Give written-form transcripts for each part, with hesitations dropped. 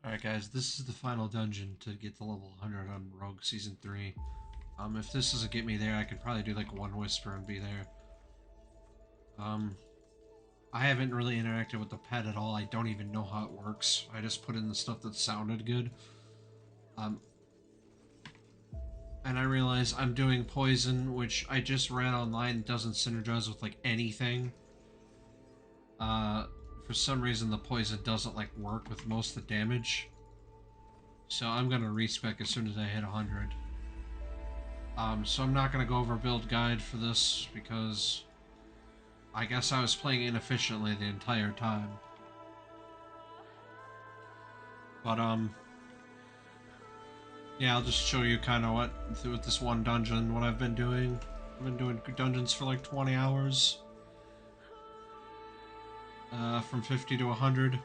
Alright guys, this is the final dungeon to get to level 100 on Rogue Season 3. If this doesn't get me there, I could probably do like one whisper and be there. Um, I haven't really interacted with the pet at all. I don't even know how it works. I just put in the stuff that sounded good. Um, and I realize I'm doing poison, which I just read online doesn't synergize with like anything. Uh, for some reason the poison doesn't like work with most of the damage. So I'm gonna respec as soon as I hit 100. So I'm not going to go over build guide for this because I guess I was playing inefficiently the entire time. But, yeah, I'll just show you kind of what, with this one dungeon, what I've been doing. I've been doing dungeons for like 20 hours. From 50 to 100.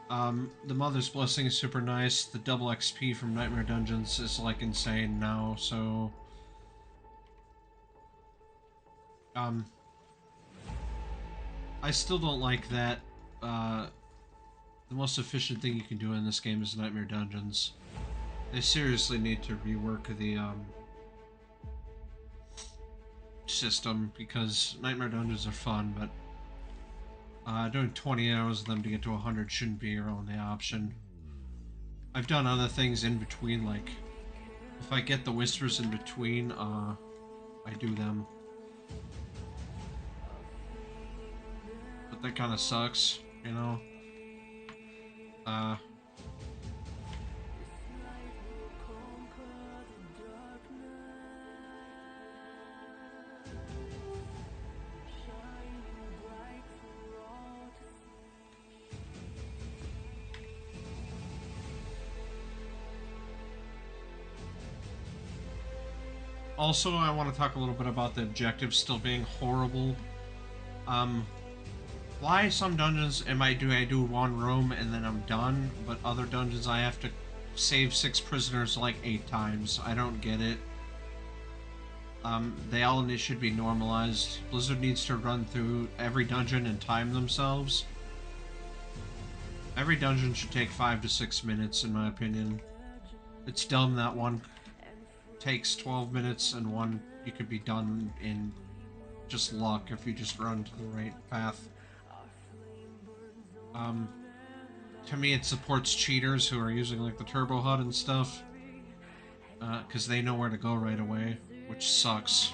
The Mother's Blessing is super nice. The double XP from Nightmare Dungeons is like insane now, so... Um, I still don't like that, the most efficient thing you can do in this game is Nightmare Dungeons. They seriously need to rework the system because Nightmare Dungeons are fun, but doing 20 hours of them to get to 100 shouldn't be your only option. I've done other things in between, like if I get the whispers in between, I do them. But that kind of sucks, you know? Uh, Also, I want to talk a little bit about the objectives still being horrible. Um, why some dungeons I do one room and then I'm done, but other dungeons I have to save 6 prisoners like 8 times. I don't get it. They all should be normalized. Blizzard needs to run through every dungeon and time themselves. Every dungeon should take 5 to 6 minutes, in my opinion. It's dumb that one takes 12 minutes and one you could be done in just luck if you just run to the right path. Um, to me, it supports cheaters who are using like the turbo HUD and stuff, because they know where to go right away, which sucks.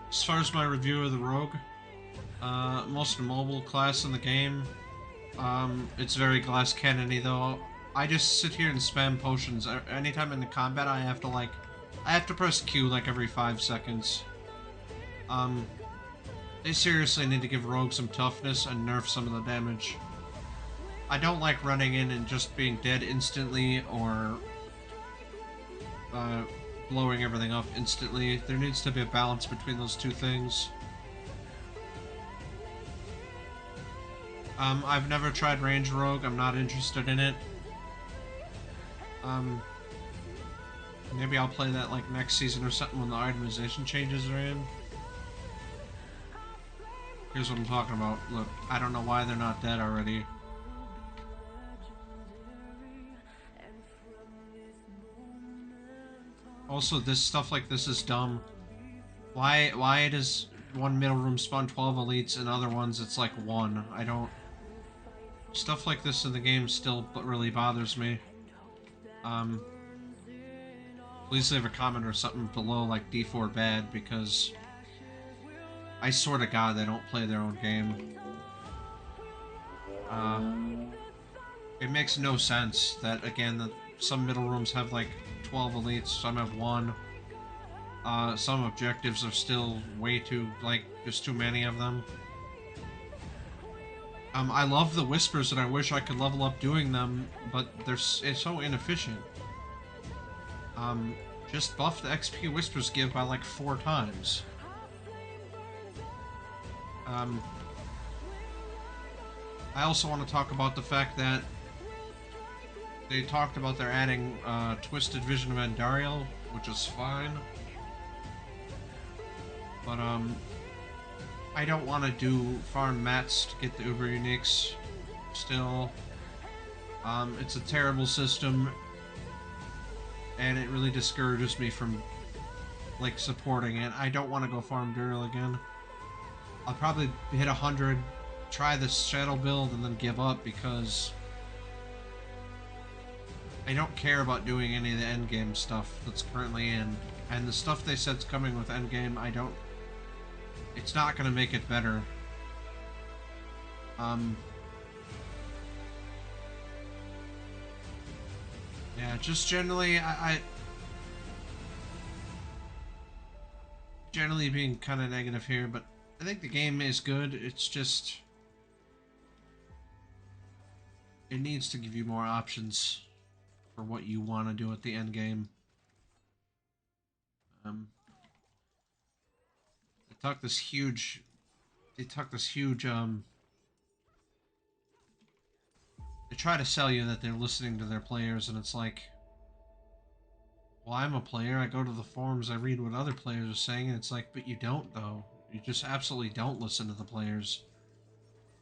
As far as my review of the Rogue, most mobile class in the game. It's very glass cannony though. I just sit here and spam potions. Anytime in the combat, I have to press Q like every 5 seconds. Um, they seriously need to give Rogue some toughness and nerf some of the damage. I don't like running in and just being dead instantly or uh, blowing everything up instantly. There needs to be a balance between those two things. I've never tried Range Rogue. I'm not interested in it. Maybe I'll play that like next season or something when the itemization changes are in. Here's what I'm talking about. Look, I don't know why they're not dead already. Also, this stuff like this is dumb. Why does one middle room spawn 12 elites and other ones it's like 1? I don't... Stuff like this in the game still really bothers me. Please leave a comment or something below like D4 bad because I swear to God they don't play their own game. It makes no sense that, again, that some middle rooms have like 12 elites, some have 1. Some objectives are still way too, like, there's too many of them. I love the whispers and I wish I could level up doing them, but it's so inefficient. Just buff the XP whispers give by like 4 times. I also want to talk about the fact that They talked about they're adding Twisted Vision of Andariel, which is fine. But I don't want to do farm mats to get the Uber Uniques still. It's a terrible system, and it really discourages me from like supporting it. I don't want to go farm Duriel again. I'll probably hit 100, try this shadow build, and then give up because I don't care about doing any of the endgame stuff that's currently in. And the stuff they said's coming with endgame, I don't... It's not going to make it better. Yeah, just generally, I generally being kind of negative here, but I think the game is good. It's just... It needs to give you more options for what you want to do at the end game. They took this huge... They try to sell you that they're listening to their players, and it's like... Well, I'm a player, I go to the forums, I read what other players are saying, and it's like, but you don't, though. You just absolutely don't listen to the players.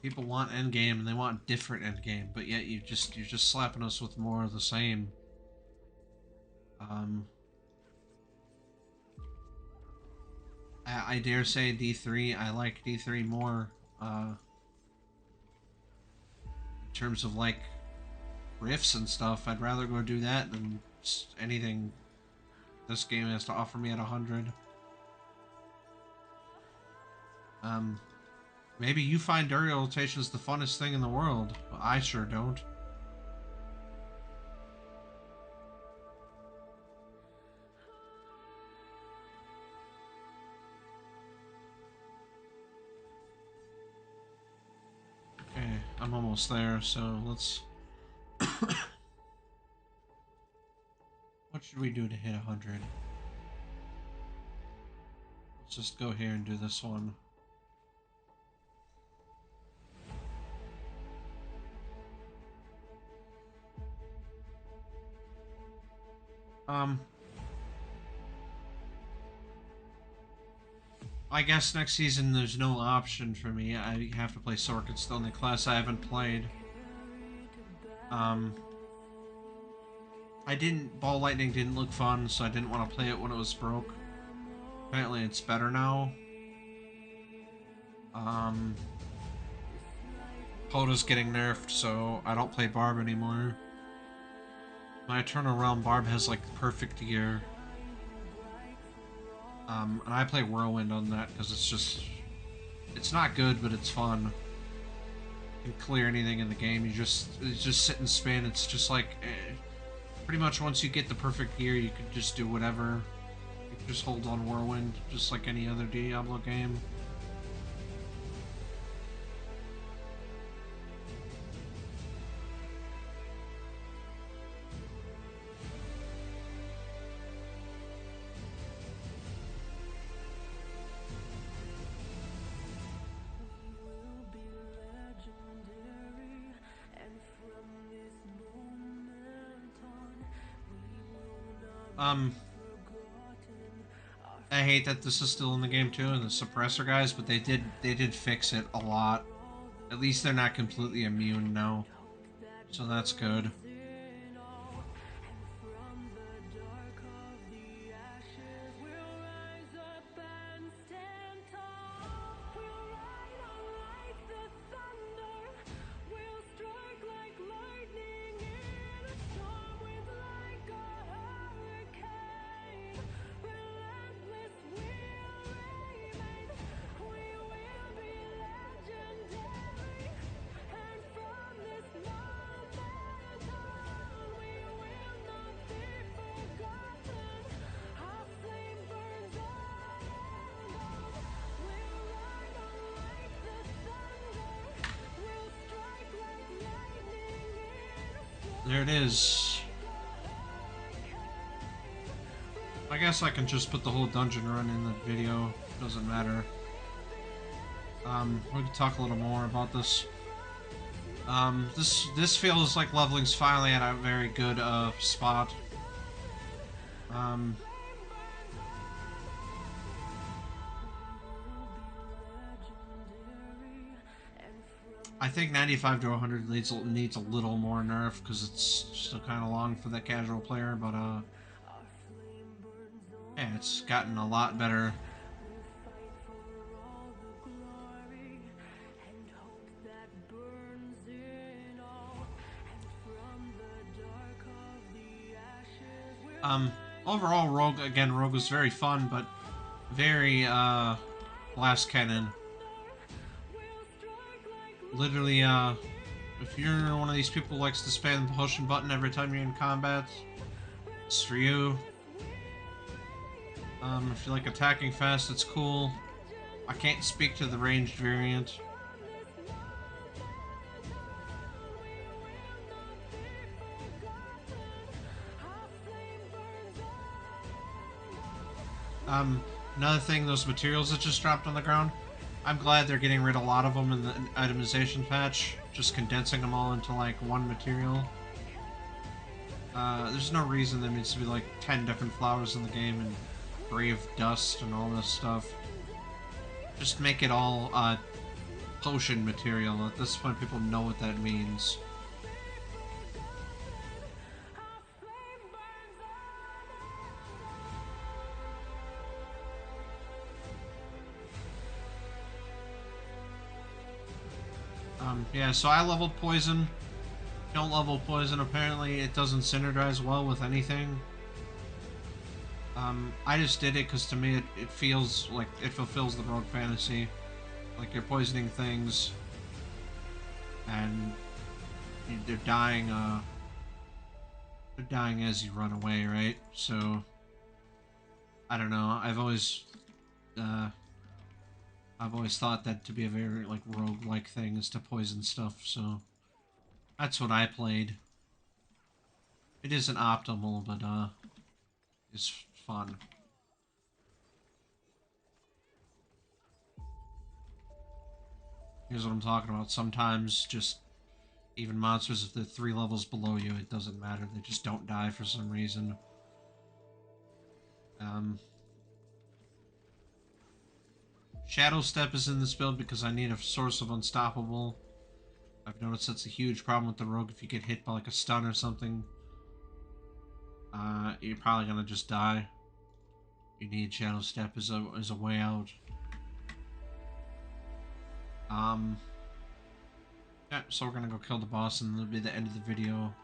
People want endgame, and they want different endgame, but yet you're just slapping us with more of the same. I dare say D3, I like D3 more, in terms of, like, riffs and stuff. I'd rather go do that than anything this game has to offer me at 100. Maybe you find Duriel rotations the funnest thing in the world, but I sure don't. Okay, I'm almost there, so let's... What should we do to hit 100? Let's just go here and do this one. I guess next season there's no option for me. I have to play Sork. It's the only class I haven't played. Ball Lightning didn't look fun, so I didn't want to play it when it was broke. Apparently it's better now. Hoda's getting nerfed, so I don't play Barb anymore. My Eternal Realm Barb has like perfect gear. And I play Whirlwind on that because it's not good, but it's fun. You can clear anything in the game. You just sit and spin. It's just like pretty much once you get the perfect gear, you can just do whatever. You can just hold on Whirlwind, just like any other Diablo game. I hate that this is still in the game too, and the suppressor guys, but they did fix it a lot. At least they're not completely immune now, so that's good. There it is. I guess I can just put the whole dungeon run in the video. Doesn't matter. We can talk a little more about this. This feels like leveling's finally at a very good spot. Um, I think 95 to 100 needs a little more nerf because it's still kind of long for the casual player, but yeah, it's gotten a lot better. Um, Overall, Rogue was very fun, but very glass cannon. Literally, if you're one of these people who likes to spam the potion button every time you're in combat, it's for you. If you like attacking fast, it's cool. I can't speak to the ranged variant. Another thing, those materials that just dropped on the ground, I'm glad they're getting rid of a lot of them in the itemization patch, just condensing them all into like one material. There's no reason there needs to be like 10 different flowers in the game and brave dust and all this stuff. Just make it all potion material. At this point, people know what that means. Yeah, so I leveled poison. Don't level poison. Apparently, it doesn't synergize well with anything. I just did it because to me it feels like it fulfills the rogue fantasy. Like you're poisoning things, and they're dying. They're dying as you run away, right? So I don't know. Uh, I've always thought that to be a very like rogue-like thing is to poison stuff. So that's what I played. It isn't optimal, but it's fun. Here's what I'm talking about. Sometimes just even monsters, if they're 3 levels below you, it doesn't matter. They just don't die for some reason. Shadow Step is in this build because I need a source of unstoppable. I've noticed that's a huge problem with the rogue. If you get hit by like a stun or something, you're probably gonna just die. You need Shadow Step as a way out. Yeah, so we're gonna go kill the boss and that'll be the end of the video.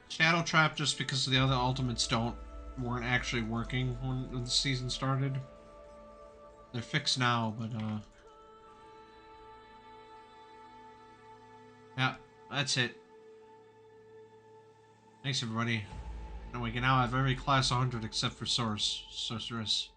Shadow Trap just because the other ultimates weren't actually working when the season started. They're fixed now, but yeah, that's it. Thanks everybody. And we can now have every class 100 except for Sorceress.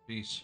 Peace.